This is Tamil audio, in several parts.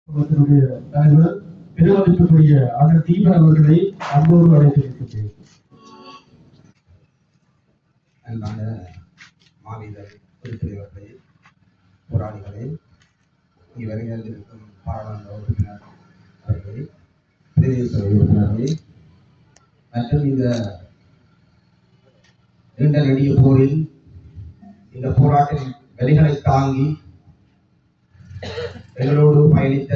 தலைவர் பெருமதிப்புக்குரிய அண்ணன் தீபன் அவர்களை அன்போடு அழைத்திருக்கின்றேன். அன்பான மாவீரர் குழுத்தலைவர்களே, போராளிகளே, இங்கே வருகின்றிருக்கும் பாராளுமன்ற உறுப்பினர் அவர்களே, பிரதேச உறுப்பினர்களே மற்றும் இந்த நீண்ட நெடிய போரில் இந்த போராட்டின் வழிகளை தாங்கி எங்களோடு பயணித்த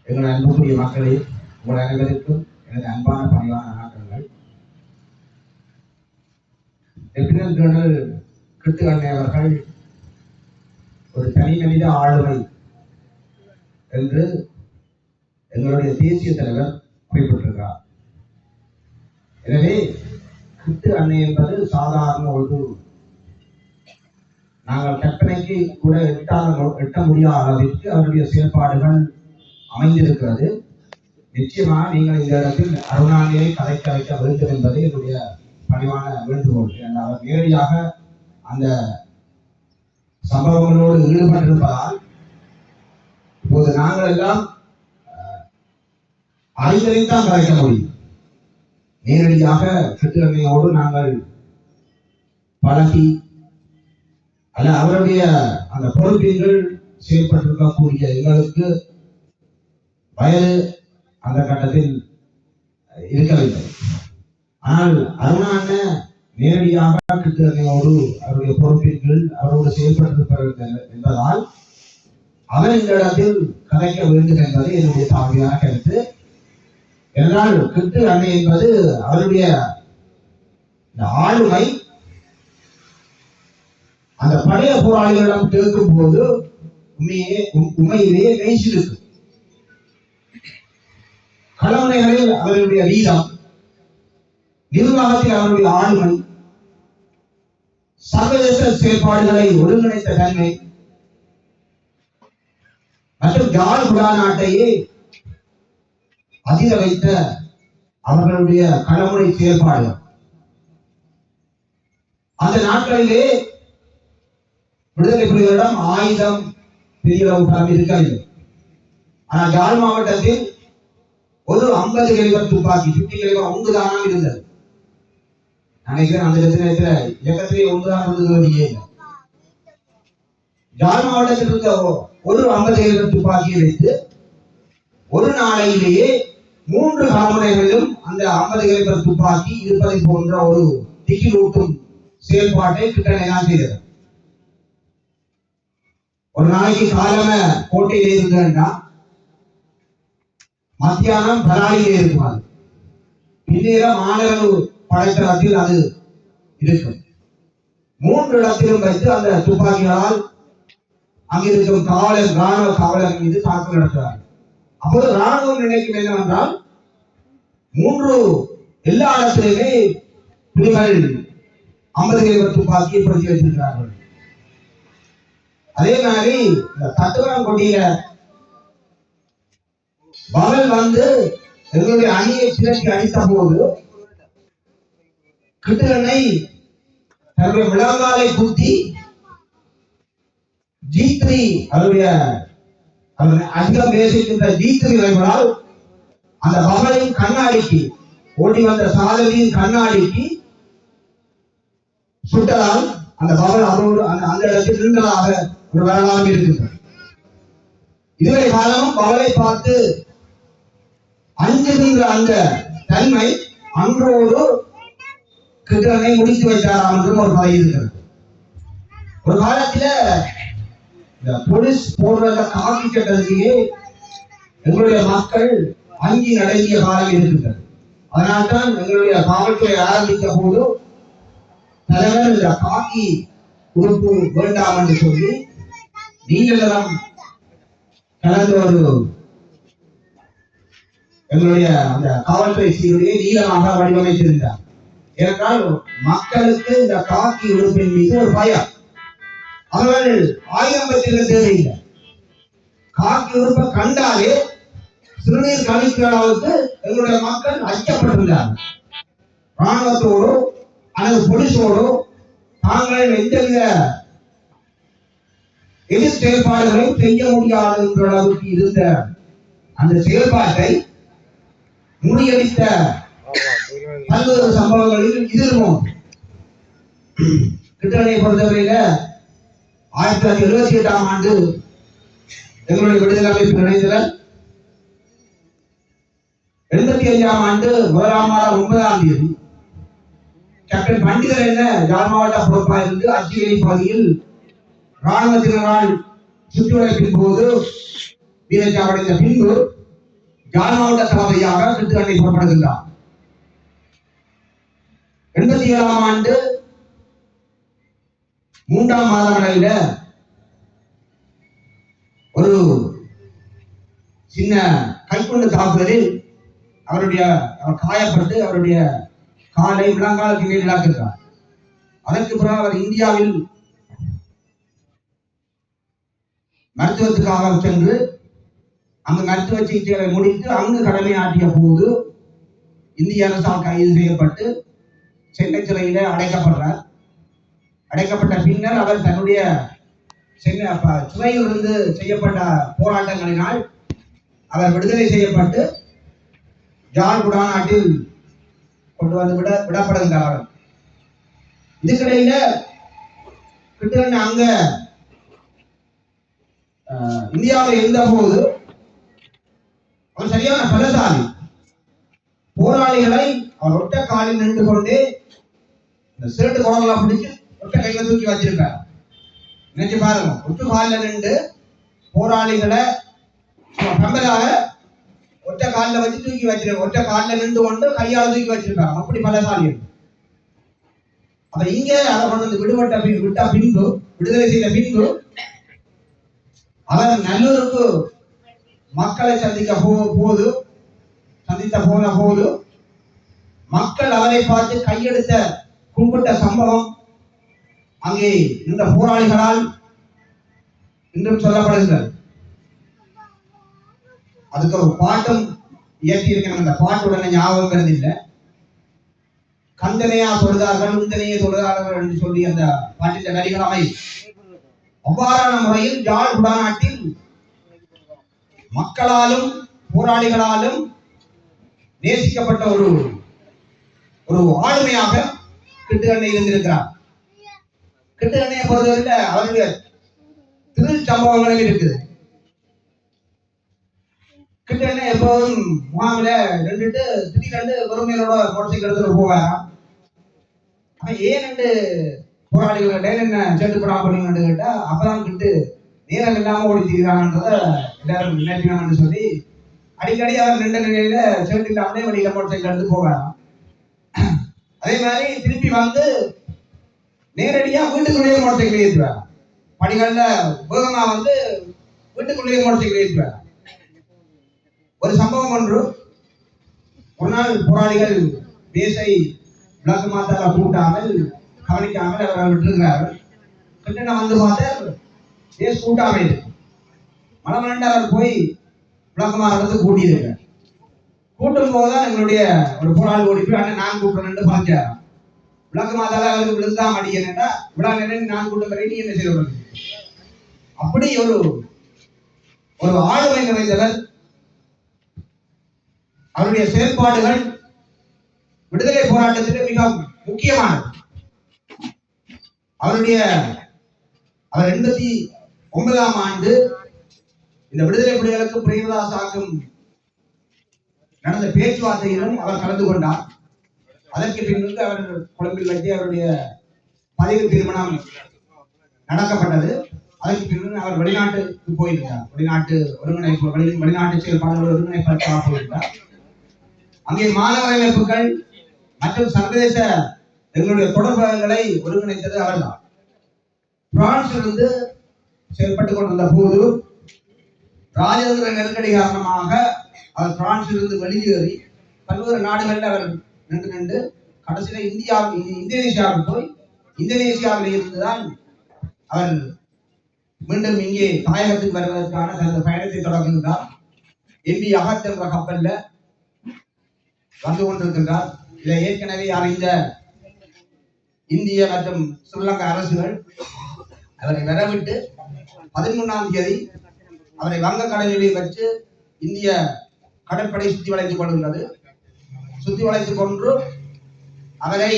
எங்கள் அன்புக்குரிய மக்களே, உங்கள் அனைவருக்கும் எனது அன்பான பணிவான வணக்கங்கள். லெப்டினன்ட் கர்னல் கிட்டு அண்ணே அவர்கள் ஒரு தனி மனித ஆளுமை என்று எங்களுடைய தேசிய தலைவர் குறிப்பிட்டிருக்கிறார். எனவே கிட்டு அண்ணே என்பது சாதாரண ஒரு நாங்கள் கற்பனைக்கு கூட எட்ட முடியாத அளவிற்கு அவருடைய செயல்பாடுகள் அமைந்திருக்கிறது. நிச்சயமாக நீங்கள் இந்த இடத்தில் அருணாநிதியை கலைக்க வைக்க வேண்டும் என்பது என்னுடைய பணிவான வேண்டுகோள். அவர் நேரடியாக அந்த சம்பவங்களோடு ஈடுபட்டிருப்பதால் இப்போது நாங்கள் எல்லாம் அறிதலைத்தான் கலைக்க முடியும். நேரடியாக கிட்டுஅண்ணையோடு நாங்கள் பழகி அல்ல அவருடைய அந்த பொறுப்பீர்கள் செயல்பட்டிருக்கக்கூடிய எங்களுக்கு வயது அந்த கட்டத்தில் இருக்கவில்லை. ஆனால் அருணாண்ண நேரடியாக கிட்டுஅண்ணையோடு அவருடைய பொறுப்பீர்கள் அவரோடு செயல்பட்டிருப்பார்கள் என்பதால் அவர் இந்த இடத்தில் கதைக்க வேண்டும் என்பது என்னுடைய தாழ்மையான கருத்து. என்றால் கிட்டு அண்ணை என்பது அவருடைய இந்த ஆளுமை அந்த பழைய போராளிகளிடம் கேட்கும் போது உண்மையிலேயே மெய்சிருக்கு. களமுனைகளில் அவருடைய வீரம், நிர்வாகத்தில் அவருடைய ஆளுமை, சர்வதேச செயல்பாடுகளை ஒருங்கிணைத்த தன்மை மற்றும் யாழ் குடா நாட்டையே அதிர வைத்த அவர்களுடைய களமுனை செயல்பாடு அந்த நாட்களிலே விடுதலை புலிகளிடம் ஆயுதம் பெரிய இருக்கவில்லை. ஆனால் யாழ் மாவட்டத்தில் ஒரு 50 கலிபர் துப்பாக்கி 50 கலிபர் ஒன்றுதான் இருந்தது. நினைக்கிறேன் அந்த இயக்கத்திலே ஒன்றுதான் இருந்தது. யாழ் மாவட்டத்தில் இருந்த ஒரு 50 கலிபர் துப்பாக்கியை வைத்து ஒரு நாளையிலேயே 3 களமுனைகளிலும் அந்த 50 கலிபர் துப்பாக்கி இருப்பதை போன்ற ஒரு திகிலூட்டும் செயல்பாட்டை கிட்டணை தான் செய்தது. ஒரு நாளைக்கு காலம கோட்டையிலே இருந்தேன்னா மத்தியானம் பலாலிலே இருக்குமாறு பின்னேரம் மாணவர் படைத்தளத்தில் அது இருக்கும். 3 இடத்திலும் வைத்து அந்த துப்பாக்கிகளால் அங்கிருக்கும் காவலர் ராணுவ காவலர் மீது தாக்குதல் நடத்துவார். அப்போது ராணுவம் நினைக்கும் என்னவென்றால் 3 எல்லா இடத்திலுமே புலிகள் 50 கலிபர் துப்பாக்கியை பொருத்தி வைத்திருக்கிறார்கள். அதே மாதிரி இந்த தட்டுவரம் கொடியில பகல் வந்து எங்களுடைய அணியை திரட்டி அடித்த போது கிட்டுஅண்ணை தன்னுடைய விளங்காலை குத்தி G3 அவருடைய அதிகம் பேசுகின்ற G3 வைகளால் அந்த பகலின் கண்ணாடிக்கு ஓடி வந்த சாதனையின் கண்ணாடிக்கு சுட்டதால் அந்த பகல் அவரோடு அந்த இடத்தில் நின்றதாக ஒரு வரலாறு இருக்கின்றது. இதுவரை காலமும் பகலை பார்த்து அஞ்சுகின்ற அந்த தன்மை அன்றோடு கிட்டுஅண்ணை முடித்து வைத்தாராம் என்றும் ஒரு கதை இருக்கிறது. ஒரு காலத்துல இந்த போலீஸ் போடுறத காக்கி கட்டதுலேயே எங்களுடைய மக்கள் அங்கி நடங்கிய காலம் இருக்கின்றது. அதனால்தான் எங்களுடைய காவல்துறை ஆரம்பித்த போது தலைவர் இந்த காக்கி உறுப்பு வேண்டாம் என்று சொல்லி நீங்களும் கலந்து ஒரு எங்களுடைய அந்த காவல்துறை சீருடையை நீளமாக வடிவமைத்திருந்தார். ஏனென்றால் மக்களுக்கு இந்த காக்கி உறுப்பின் மீது ஒரு பயம். அவர்கள் ஆயுதம் பெற்றிருக்க தேவையில்லை. காக்கி உறுப்பை கண்டாலே சிறுநீர் கழிக்கிற அளவுக்கு எங்களுடைய மக்கள் அச்சப்பட்டிருந்தார்கள். ராணுவத்தோடு அல்லது போலீஸோடு தாங்கள் எந்தவித எதிர் செயல்பாடுகளை செய்ய முடியாது என்ற அளவுக்கு இருந்த அந்த செயல்பாட்டை முறியடித்த பல்வேறு சம்பவங்களில் இதுவும் கிட்டனை பொறுத்தவரையில 1978ஆம் ஆண்டு எங்களுடைய விடுதலை அமைப்பு இணைந்தனர். 85ஆம் ஆண்டு 1ஆம் மாதம் 9ஆம் தேதி கேப்டன் பண்டிதர் என்ன யாழ் மாவட்ட பொறுப்பாக இருந்து அச்சிவேலி பகுதியில் ராணுவத்தினரால் சுற்றுவளைப்பின் போது வீரச்சாவடைந்த பின்பு யாழ் மாவட்ட தளபதியாக கிட்டுக்கண்ணை புறப்படுகின்றார். 87ஆம் ஆண்டு 3ஆம் மாதமடையில ஒரு சின்ன கைக்குண்டு தாக்குதலில் அவர் காயப்பட்டு அவருடைய காலை விலங்காலுக்கு மேல் இழக்கின்றார். அதற்கு பிறகு அவர் இந்தியாவில் மருத்துவத்துக்காக சென்று அங்கு மருத்துவ சிகிச்சைகளை முடித்து அங்கு கடமையாற்றிய போது இந்திய அரசால் கைது செய்யப்பட்டு சென்னை சிறையில அடைக்கப்படுறார். அடைக்கப்பட்ட பின்னர் அவர் தன்னுடைய சிறையில் இருந்து செய்யப்பட்ட போராட்டங்களினால் அவர் விடுதலை செய்யப்பட்டு யாழ் குடாநாட்டில் கொண்டு வந்து விடப்படுகின்றார். இதுக்கிடையில கிட்டத்தட்ட அங்க இந்தியாவில் இருந்த போது அவர் சரியான பலசாலி. போராளிகளை அவர் ஒட்ட காலில் நின்று கொண்டே இந்த சிரட்டு குடங்களாம் பிடிச்சு ஒட்ட கையில தூக்கி வச்சிருக்கார். நினைச்சு பாருங்க, ஒட்டு காலில் நின்று போராளிகளை கம்பலாக ஒற்ற காலில் வச்சு தூக்கி வச்சிருக்க, ஒற்ற காலில் நின்று கொண்டு கையால தூக்கி வச்சிருக்காங்க. அப்படி பலசாலி. அப்ப இங்க அதை கொண்டு வந்து விட்ட பின்பு விடுதலை செய்த பின்பு அவர் நல்லூருக்கு மக்களை சந்தித்த போது மக்கள் அவரை பார்த்து கையெடுத்த கும்பிட்ட சம்பவம் அங்கே இந்த போராளிகளால் இன்றும் சொல்லப்படுகிறது. அதுக்கு ஒரு பாட்டும் இயற்றி இருக்கிற அந்த பாட்டுடனே ஞாபகம் இல்லை. கந்தனையா தொழுதார்கள் உந்தனையே தொழுதார்கள் என்று சொல்லி அந்த பாட்டின் வரிகள் அமை அவ்வாறான முறையில் யாழ் குடாநாட்டில் மக்களாலும் போராளிகளாலும் நேசிக்கப்பட்ட ஒரு ஆளுமையாக கிட்டுக்கண்ணை இருந்திருக்கிறார். கிட்டுக்கண்ணையை பொறுத்தவரையில அவருடைய திரு சம்பவங்களும் இருக்குது. கிட்டண்ணை எப்போதும் முகாமில நின்றுட்டு திடீரென்று பொறுமையோட மோட்டர் எடுத்துட்டு போவாராம். ஏன் போராளிகள் என்ன சேர்த்து போடாம பண்ணீங்கன்னு கேட்டா அப்பதான் கிட்டு நேரம் இல்லாம ஓடி தீர்கிறாங்கன்றத எல்லாரும் நினைக்கிறாங்கன்னு சொல்லி அடிக்கடி அவர் நின்ற நிலையில சேர்த்து இல்லாமலே வழியில மோட்டர் சைக்கிள் எடுத்து போவாராம். அதே மாதிரி திருப்பி வந்து நேரடியா வீட்டுக்குள்ளேயே மோட்டர் சைக்கிள் ஏற்றுவார். படிகள்ல வேகமா வந்து வீட்டுக்குள்ளேயே மோட்டர் சைக்கிள் ஏற்றுவார். ஒரு சம்பவம் ஒன்று, ஒரு நாள் போராளிகள் பேசை விளக்கு மாத்தால கூட்டாமல் கவனிக்காமல் அவர்கள் விட்டுருக்கிறார்கள். கிட்ட வந்து பார்த்து பேச கூட்டாமல் மனமரண்டு அவர் போய் விளக்கமாக கூட்டியிருக்கிறார். கூட்டும் போதுதான் எங்களுடைய ஒரு போராளி ஓடி போய் அண்ணன் நான் கூட்டுறேன் பார்க்கிறார். விளக்கு மாத்தால அவருக்கு விழுந்தான் அடிக்கிறேன்டா விழா நின்று நான் கூட்டம் நீ என்ன செய்ய. அப்படி ஒரு ஆளுமை நிறைந்தவர். அவருடைய செயல்பாடுகள் விடுதலை போராட்டத்திற்கு மிக முக்கியமானது. அவர் 89ஆம் ஆண்டு இந்த விடுதலை புலிகளுக்கு பிரேமதாசாக்கும் நடந்த பேச்சுவார்த்தையிலும் அவர் கலந்து கொண்டார். அதற்கு பின்பு அவர் கொழும்பில் வைத்து அவருடைய பதிவு திருமணம் நடக்கப்பட்டது. அதற்கு பின்பு அவர் வெளிநாட்டுக்கு போயிருந்தார். வெளிநாட்டு செயல்பாடுகள் ஒருங்கிணைப்பாக போயிருந்தார். அங்கே மாணவ அமைப்புகள் மற்றும் சர்வதேச எங்களுடைய தொடர்புகளை ஒருங்கிணைத்தது அவர்தான். பிரான்சிலிருந்து செயல்பட்டுக் கொண்டிருந்த போது ராஜதந்திர நெருக்கடி காரணமாக அவர் பிரான்சிலிருந்து வெளியேறி பல்வேறு நாடுகளில் அவர் நின்று கடைசியில இந்தோனேசியாவுக்கு போய் இந்தோனேசியாவில் இருந்துதான் அவர் மீண்டும் இங்கே தாயகத்துக்கு வருவதற்கான தனது பயணத்தை தொடங்குகின்றார். எம்பி அகத் என்ற கப்பல்ல வந்து கொண்டிருக்கின்றார். இதை ஏற்கனவே அறிந்த இந்திய மற்றும் ஸ்ரீலங்கா அரசுகள் அவரை வரவிட்டு 13ஆம் தேதி அவரை வங்கக்கடலிலே வச்சு இந்திய கடற்படை சுத்தி வளைத்துக் கொள்கின்றது. சுத்தி வளைத்துக் கொண்டு அவரை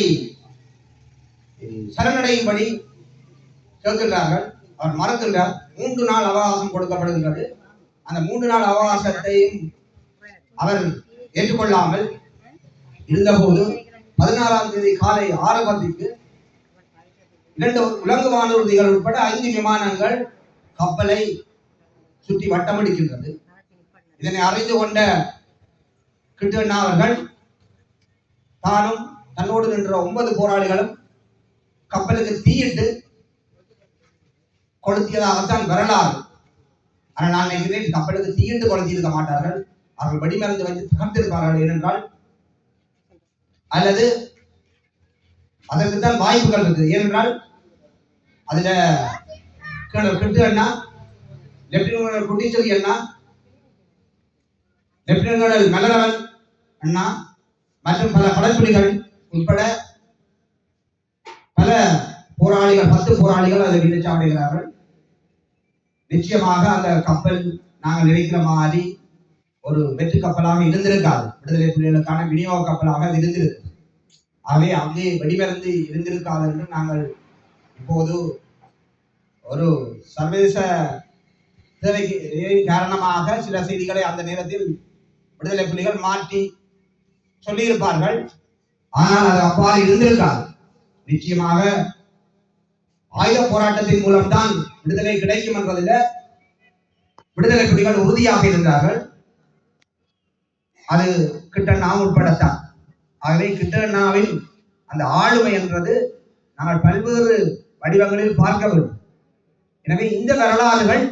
சரணடையும்படி கேட்கின்றார்கள். அவர் மறுக்கின்றார். 3 நாள் அவகாசம் கொடுக்கப்படுகின்றது. அந்த 3 நாள் அவகாசத்தையும் அவர் ஏற்றுக்கொள்ளாமல் இருந்தபோது 16ஆம் தேதி காலை 6:10 2 உலங்கு வானூர்திகள் உட்பட 5 விமானங்கள் கப்பலை சுற்றி வட்டமடிக்கின்றது. இதனை அறிந்து கொண்ட கிட்டண்ணா அவர்கள் தானும் தன்னோடு நின்ற 9 போராளிகளும் கப்பலுக்கு தீயிட்டு கொளுத்தியதாகத்தான் வரலாறு. ஆனால் நான் நினைக்கிறேன் கப்பலுக்கு தீயிட்டு கொளுத்தியிருக்க மாட்டார்கள். அவர்கள் வெடிமருந்து வைத்து தகர்த்திருப்பார்கள். ஏனென்றால் அல்லது அதற்குத்தான் வாய்ப்புகள் இருக்குது. ஏனென்றால் அதுல கிட்டு அண்ணா, லெப்டினன்ட் குட்டிச்செல்வி அண்ணா, லெப்டினன்ட் மலரவன் அண்ணா மற்றும் பல படப்புலிகள் உட்பட பல போராளிகள் 10 போராளிகள் அதை வீழ்ச்சாடுகிறார்கள். நிச்சயமாக அந்த கப்பல் நாங்கள் நினைக்கிற மாதிரி ஒரு வெற்றி கப்பலாக இருந்திருக்காது. விடுதலை புலிகளுக்கான விநியோக கப்பலாக இருந்திருக்கு. ஆகவே அங்கே வெடிமருந்து இருந்திருக்காது என்று நாங்கள் இப்போது ஒரு சர்வதேச தேவைக்கு காரணமாக சில செய்திகளை அந்த நேரத்தில் விடுதலை புலிகள் மாற்றி சொல்லியிருப்பார்கள். ஆனால் அது அவ்வாறு இருந்திருக்காது. நிச்சயமாக ஆயுத போராட்டத்தின் மூலம்தான் விடுதலை கிடைக்கும் என்பதில் விடுதலை புலிகள் உறுதியாக இருந்தார்கள். அது கிட்டண்ணா உட்படத்தான். ஆகவே கிட்டண்ணாவின் அந்த ஆளுமை என்றது நாங்கள் பல்வேறு வடிவங்களில் பார்க்க வேண்டும். எனவே இந்த வரலாறுகள்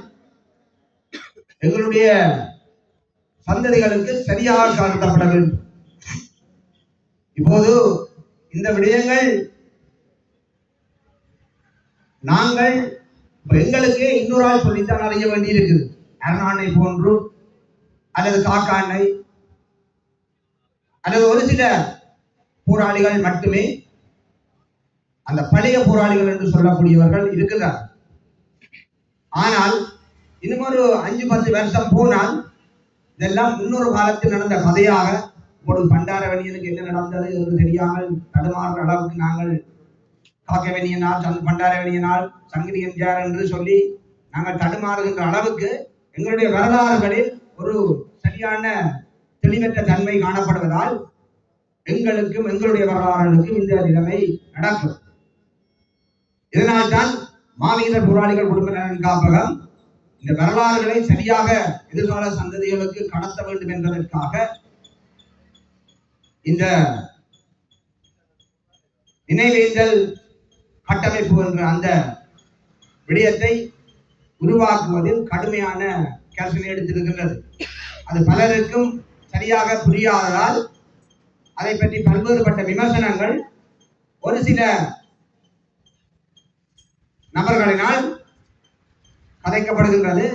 எங்களுடைய சந்ததிகளுக்கு சரியாக காட்டப்பட வேண்டும். இப்போது இந்த விடயங்கள் நாங்கள் எங்களுக்கே இன்னொரு ஆள் சொல்லித்தான் அறிய வேண்டி இருக்குது. அரணாண்ணை போன்று அல்லது காக்காண்ணை அல்லது ஒரு சில போராளிகள் மட்டுமே அந்த பழைய போராளிகள் என்று சொல்லக்கூடியவர்கள் இருக்கிறார். ஆனால் இன்னும் ஒரு 5-10 வருஷம் போனால் இதெல்லாம் இன்னொரு காலத்தில் நடந்த கதையாக ஒரு பண்டாரவணியனுக்கு என்ன நடந்தது என்று தெரியாமல் தடுமாறுற அளவுக்கு நாங்கள் காக்கவணியனால் பண்டாரவணியனால் சங்கிலி என்ஜார் என்று சொல்லி நாங்கள் தடுமாறுகின்ற அளவுக்கு எங்களுடைய வரலாறுகளில் ஒரு சரியான தெளிவற்ற தன்மை காணப்படுவதால் எங்களுக்கும் எங்களுடைய வரலாறுகளுக்கும் இந்த நிலைமை நடக்கும். இதனால்தான் மாவீரர் போராளிகள் குடும்ப நலன் காப்பகம் இந்த வரலாறுகளை சரியாக எதிர்கால சந்ததிகளுக்கு கடத்த வேண்டும் என்பதற்காக இந்த நினைவேந்தல் கட்டமைப்பு என்ற அந்த விடயத்தை உருவாக்குவதில் கடுமையான கல்வி எடுத்திருக்கின்றது. அது பலருக்கும் சரியாக புரியாததால் அதை பற்றி பல்வேறுபட்ட விமர்சனங்கள் ஒரு சில நபர்களினால் கதைக்கப்படுகின்றது.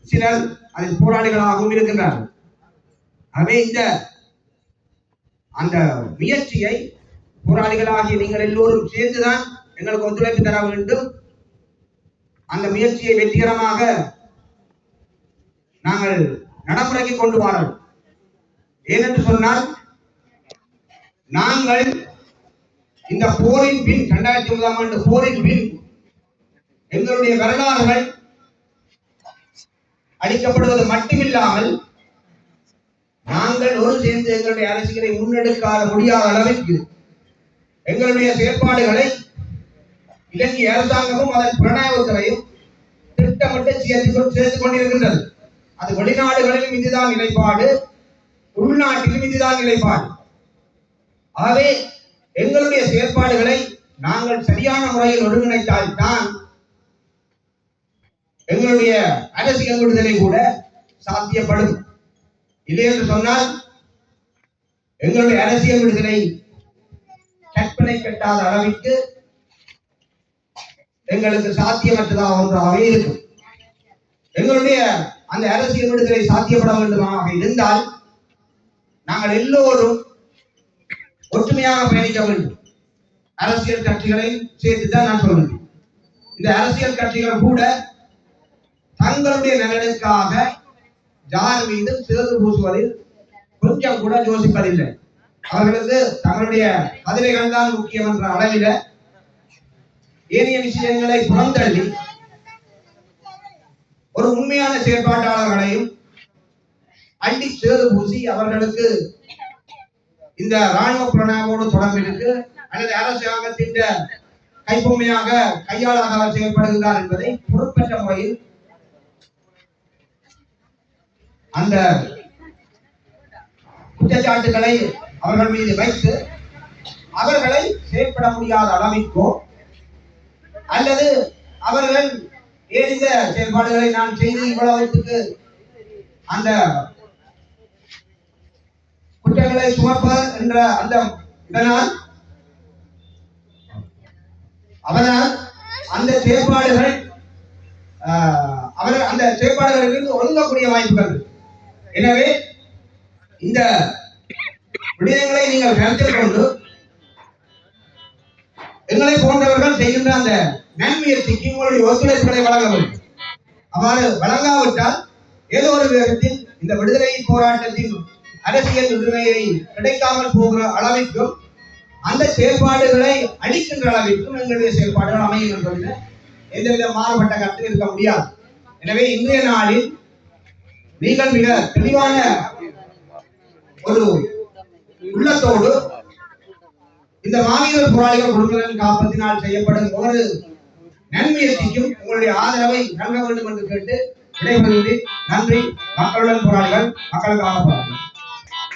சிலர் அதில் போராளிகளாகவும் இருக்கின்றார்கள். ஆகவே இந்த அந்த முயற்சியை போராளிகளாகிய நீங்கள் எல்லோரும் சேர்ந்துதான் எங்களுக்கு ஒத்துழைப்பு தர வேண்டும். அந்த முயற்சியை வெற்றிகரமாக நாங்கள் நடைமுறைக்கு கொண்டு வாரோம். ஏனென்று சொன்னால் நாங்கள் இந்த போரின் பின் 2009ஆம் ஆண்டு போரின் பின் எங்களுடைய வரலாறுகள் அளிக்கப்படுவது மட்டுமில்லாமல் நாங்கள் ஒரு சேர்ந்து எங்களுடைய அரசியலை முன்னெடுக்காத முடியாத அளவிற்கு எங்களுடைய செயற்பாடுகளை இலங்கை அரசாங்கமும் அதன் புலனாய்வுத்துறையும் திட்டமிட்டு சேர்த்து கொண்டிருக்கின்றது. அது வெளிநாடுகளிலும் இதுதான் நிலைப்பாடு, உள்நாட்டிலும் இதுதான் நிலைப்பாடு. ஆகவே எங்களுடைய செயற்பாடுகளை நாங்கள் சரியான முறையில் ஒருங்கிணைத்தால் தான் எங்களுடைய அரசியல் விடுதலை கூட சாத்தியப்படும். இல்லை என்று சொன்னால் எங்களுடைய அரசியல் விடுதலை கற்பனை கட்டாத அளவிற்கு எங்களுக்கு சாத்தியமற்றதாக ஒன்றாகவே இருக்கும். எங்களுடைய அந்த அரசியல் விடுதலை சாத்தியப்பட வேண்டுமாக இருந்தால் நாங்கள் எல்லோரும் ஒற்றுமையாக பயணிக்க வேண்டும். அரசியல் கட்சிகளை சேர்த்துதான் நான் சொல்றேன். இந்த அரசியல் கட்சிகள் கூட தங்களுடைய நலனுக்காக யார் மீது சேறு பூசுவதில் கொஞ்சம் கூட யோசிப்பதில்லை. அவர்களுக்கு தங்களுடைய கதிரைகள் தான் முக்கியம் என்ற அளவில ஏனைய விஷயங்களை புறந்தள்ளி ஒரு உண்மையான செயற்பாட்டாளர்களையும் அள்ளி சேறு பூசி அவர்களுக்கு இந்த ராணுவ பிரணாமோடு தொடர்பிற்கு அல்லது அரசாங்கத்தின் கைப்பொம்மையாக கையாளாக அவர் செயல்படுகிறார் என்பதை பொறுப்பற்ற முறையில் அந்த குற்றச்சாட்டுகளை அவர்கள் மீது வைத்து அவர்களை செயல்பட முடியாத அளவிற்கோ அல்லது அவர்கள் ஏன் இந்த செயல்பாடுகளை நான் செய்து இவ்வளவுக்கு அந்த குற்றங்களை சுமப்பர் என்ற அந்த இதனால் அவனால் அந்த செயற்பாடுகள் அவர் அந்த செயற்பாடுகளிலிருந்து ஒழுங்கக்கூடிய வாய்ப்புகள். எனவே இந்த விடயங்களை நீங்கள் கருத்தில் கொண்டு எங்களை போன்றவர்கள் செய்கின்ற அந்த நன்முயற்சிக்கு உங்களுடைய ஒத்துழைப்புகளை வழங்க வேண்டும். அவ்வாறு வழங்காவிட்டால் ஏதோ ஒரு விதத்தில் இந்த விடுதலை போராட்டத்தின் அரசியல் உரிமையை கிடைக்காமல் போகிற அளவிற்கும் அந்த செயல்பாடுகளை அளிக்கின்ற அளவிற்கும் எங்களுடைய செயல்பாடுகள் அமையும் என்பதில் எந்தவித மாறுபட்ட கருத்து இருக்க முடியாது. எனவே இன்றைய நாளில் நீங்கள் மிக தெளிவான ஒரு உள்ளத்தோடு இந்த மாவீரர் போராளிகள் குழுக்களின் காப்பத்தினால் செய்யப்படும் ஒவ்வொரு நன்முயற்சிக்கும் உங்களுடைய ஆதரவை நல்க வேண்டும் என்று கேட்டு விடைபெறுவது. நன்றி. மக்களுடன் போராளிகள், மக்களுக்காக போராளிகள்.